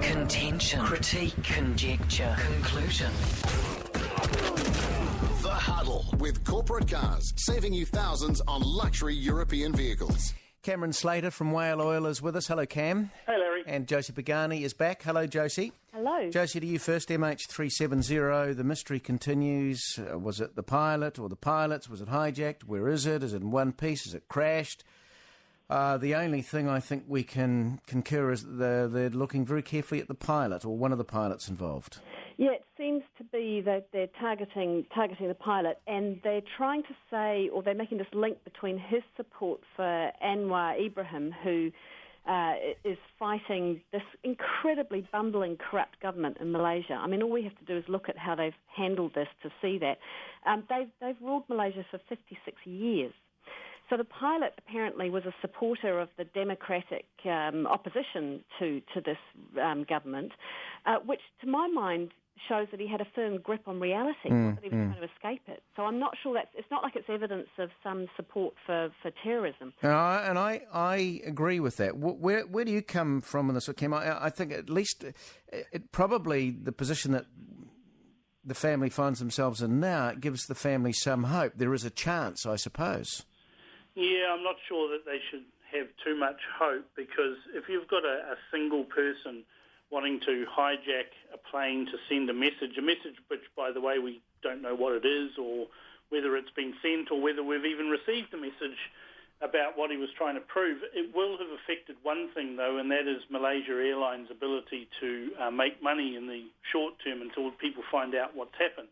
Contention. Critique. Conjecture. Conclusion. The Huddle with corporate cars, saving you thousands on luxury European vehicles. Cameron Slater from Whale Oil is with us. Hello, Cam. Hey, Larry. And Josie Pagani is back. Hello, Josie. Hello. Josie, to you first. MH370, the mystery continues. Was it the pilot or the pilots? Was it hijacked? Where is it? Is it in one piece? Is it crashed? The only thing I think we can concur is that they're looking very carefully at the pilot or one of the pilots involved. Yeah, it seems to be that they're targeting the pilot, and they're trying to say, or they're making this link between his support for Anwar Ibrahim, who is fighting this incredibly bumbling, corrupt government in Malaysia. I mean, all we have to do is look at how they've handled this to see that. They've ruled Malaysia for 56 years. So the pilot apparently was a supporter of the democratic opposition to this government, which to my mind shows that he had a firm grip on reality, not that he was trying to escape it. So I'm not sure it's not like it's evidence of some support for terrorism. And I agree with that. Where do you come from on this, Kim? I think at least it probably the position that the family finds themselves in now, it gives the family some hope. There is a chance, I suppose. Yeah, I'm not sure that they should have too much hope, because if you've got a single person wanting to hijack a plane to send a message which, by the way, we don't know what it is or whether it's been sent or whether we've even received a message about what he was trying to prove, it will have affected one thing, though, and that is Malaysia Airlines' ability to make money in the short term until people find out what's happened.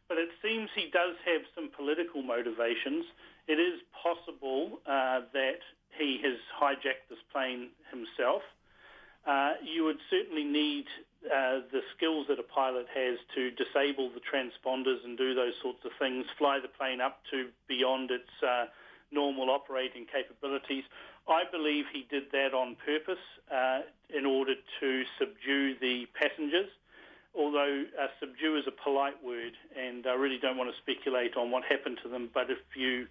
But it seems he does have some political motivations. It is possible that he has hijacked this plane himself. You would certainly need the skills that a pilot has to disable the transponders and do those sorts of things, fly the plane up to beyond its normal operating capabilities. I believe he did that on purpose in order to subdue the passengers. Although subdue is a polite word, and I really don't want to speculate on what happened to them. But if you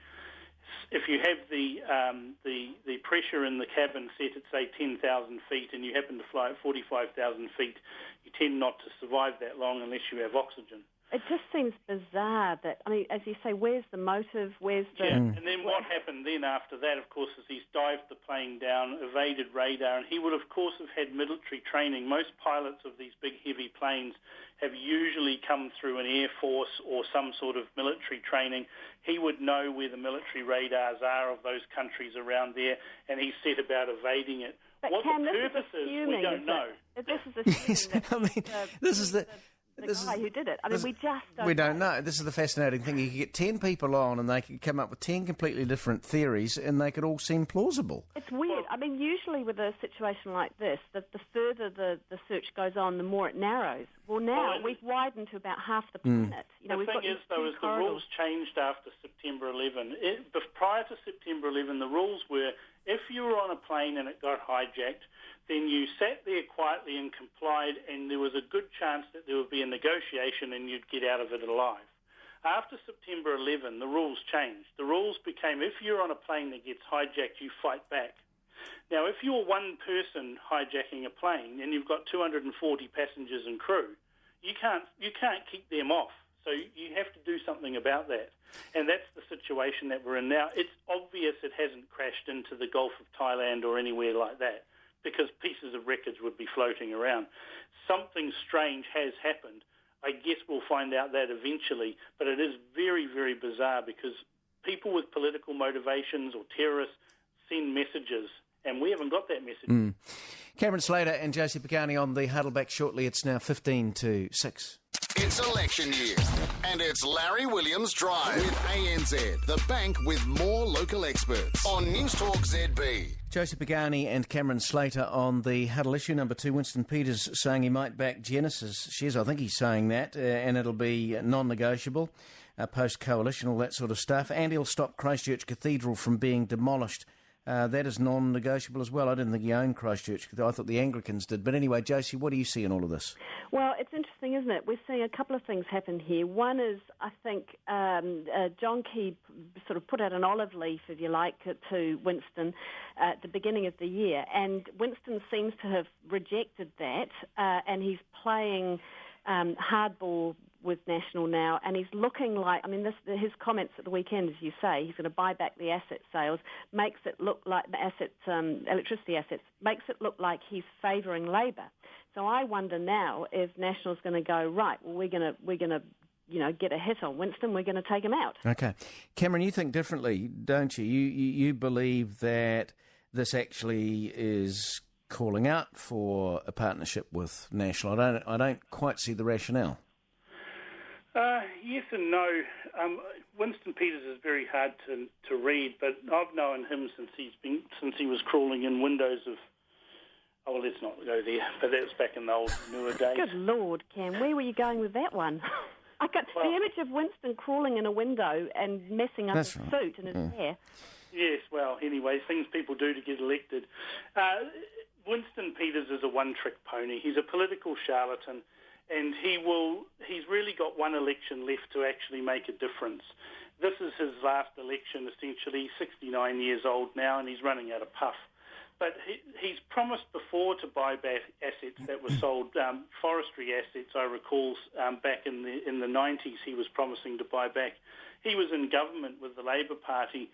have the pressure in the cabin set at, say, 10,000 feet, and you happen to fly at 45,000 feet, you tend not to survive that long unless you have oxygen. It just seems bizarre that, I mean, as you say, where's the motive, where's the... Yeah, and then what happened then after that, of course, is he's dived the plane down, evaded radar, and he would, of course, have had military training. Most pilots of these big, heavy planes have usually come through an air force or some sort of military training. He would know where the military radars are of those countries around there, and he set about evading it. But what Cam, the purpose is, we don't know. This is assuming Yes, I mean, this is the... the guy who did it. I mean, we just don't We don't know. This is the fascinating thing. You could get 10 people on and they could come up with 10 completely different theories and they could all seem plausible. It's weird. I mean, usually with a situation like this, that the further the search goes on, the more it narrows. Well, now we've widened to about half the planet. You know, the thing is, though, is the rules changed after September 11. Prior to September 11, the rules were if you were on a plane and it got hijacked, then you sat there quietly and complied, and there was a good chance that there would be a negotiation and you'd get out of it alive. After September 11, the rules changed. The rules became if you're on a plane that gets hijacked, you fight back. Now, if you're one person hijacking a plane and you've got 240 passengers and crew, you can't keep them off. So you have to do something about that. And that's the situation that we're in now. It's obvious it hasn't crashed into the Gulf of Thailand or anywhere like that, because pieces of wreckage would be floating around. Something strange has happened. I guess we'll find out that eventually, but it is very, very bizarre because people with political motivations or terrorists send messages, and we haven't got that message. Cameron Slater and Josie Pagani on the Huddle back shortly. It's now 15 to 6. It's election year, and it's Larry Williams Drive with ANZ, the bank with more local experts on NewstalkZB. Josie Pagani and Cameron Slater on the Huddle issue number 2. Winston Peters saying he might back Genesis shares. I think he's saying that, and it'll be non-negotiable, post-coalition, all that sort of stuff. And he'll stop Christchurch Cathedral from being demolished That is non-negotiable as well. I didn't think he owned Christchurch. I thought the Anglicans did. But anyway, Josie, what do you see in all of this? Well, it's interesting, isn't it? We're seeing a couple of things happen here. One is, I think, John Key sort of put out an olive leaf, if you like, to Winston at the beginning of the year. And Winston seems to have rejected that, and he's playing hardball with National now, and he's looking like, his comments at the weekend, as you say, he's going to buy back the asset sales, makes it look like the assets, electricity assets, makes it look like he's favouring Labour. So I wonder now if National's going to go, right, well, we're going to get a hit on Winston, we're going to take him out. Okay. Cameron, you think differently, don't you? You believe that this actually is calling out for a partnership with National. I don't quite see the rationale. Yes and no. Winston Peters is very hard to read, but I've known him since he was crawling in windows of. Oh, well, let's not go there. But that was back in the old newer days. Good Lord, Cam, where were you going with that one? The image of Winston crawling in a window and messing up his suit and his hair. Yes, well, anyway, things people do to get elected. Winston Peters is a one-trick pony. He's a political charlatan. And he's really got one election left to actually make a difference. This is his last election, essentially. He's 69 years old now, and he's running out of puff. But he's promised before to buy back assets that were sold, forestry assets, I recall, back in the 90s he was promising to buy back. He was in government with the Labour Party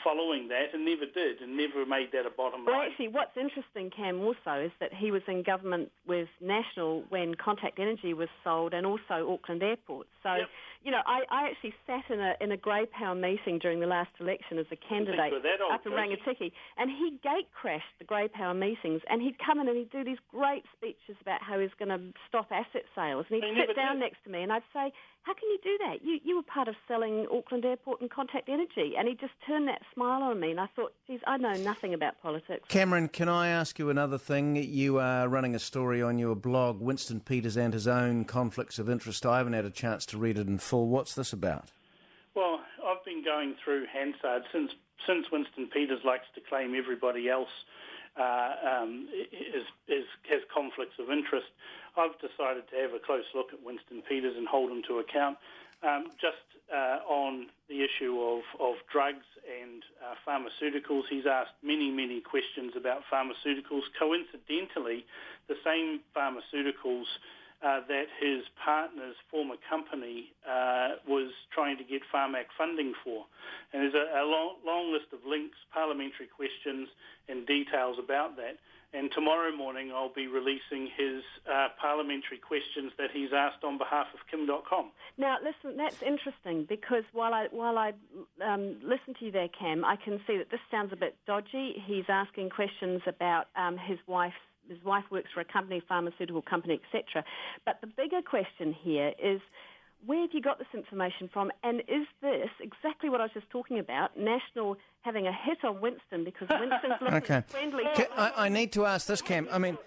following that and never did and never made that a bottom line. Well, actually, what's interesting, Cam, also is that he was in government with National when Contact Energy was sold and also Auckland Airport. So, yep. I actually sat in a Grey Power meeting during the last election as a candidate up in Rangitikei, and he gate-crashed the Grey Power meetings, and he'd come in and he'd do these great speeches about how he's going to stop asset sales, and he'd sit down next to me, and I'd say, how can you do that? You were part of selling Auckland Airport and Contact Energy. And he just turned that smile on me, and I thought, geez, I know nothing about politics. Cameron, can I ask you another thing? You are running a story on your blog, Winston Peters and his own conflicts of interest. I haven't had a chance to read it in full. What's this about? Well, I've been going through Hansard since Winston Peters likes to claim everybody else has conflicts of interest. I've decided to have a close look at Winston Peters and hold him to account on the issue of drugs and pharmaceuticals. He's asked many questions about pharmaceuticals. Coincidentally, the same pharmaceuticals that his partner's former company was trying to get Pharmac funding for. And there's a long list of links, parliamentary questions and details about that. And tomorrow morning I'll be releasing his parliamentary questions that he's asked on behalf of Kim.com. Now, listen, that's interesting because while I listen to you there, Cam, I can see that this sounds a bit dodgy. He's asking questions about his wife. His wife works for a pharmaceutical company, etc. But the bigger question here is, where have you got this information from? And is this exactly what I was just talking about, National having a hit on Winston because Winston's looking friendly? I need to ask this, Cam. Have you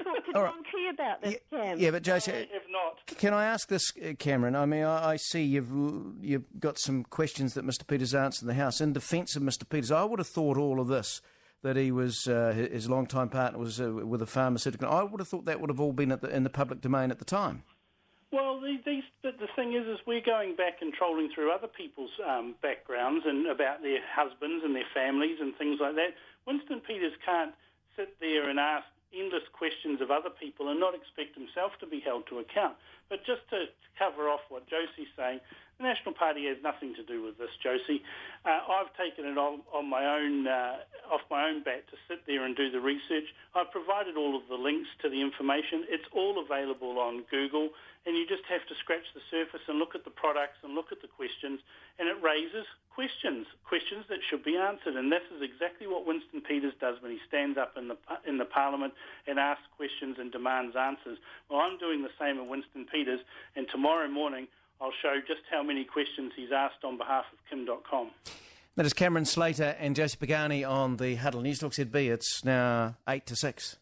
talked to John Key about this, Cam? Yeah, but Josie, I have not. Can I ask this, Cameron? I mean, I see you've got some questions that Mr. Peters answered in the House. In defence of Mr. Peters, I would have thought all of this, that he was his long-time partner was with a pharmaceutical. I would have thought that would have all been in the public domain at the time. Well, the thing is we're going back and trolling through other people's backgrounds and about their husbands and their families and things like that. Winston Peters can't sit there and ask endless questions of other people and not expect himself to be held to account. But just to cover off what Josie's saying, the National Party has nothing to do with this, Josie. I've taken it on my own, off my own bat to sit there and do the research. I've provided all of the links to the information. It's all available on Google, and you just have to scratch the surface and look at the products and look at the questions, and it raises questions that should be answered. And this is exactly what Winston Peters does when he stands up in the Parliament and asks questions and demands answers. Well, I'm doing the same with Winston Peters, and tomorrow morning I'll show just how many questions he's asked on behalf of Kim.com. That is Cameron Slater and Josie Pagani on the Huddle. NewstalkZB, it's now 8 to 6.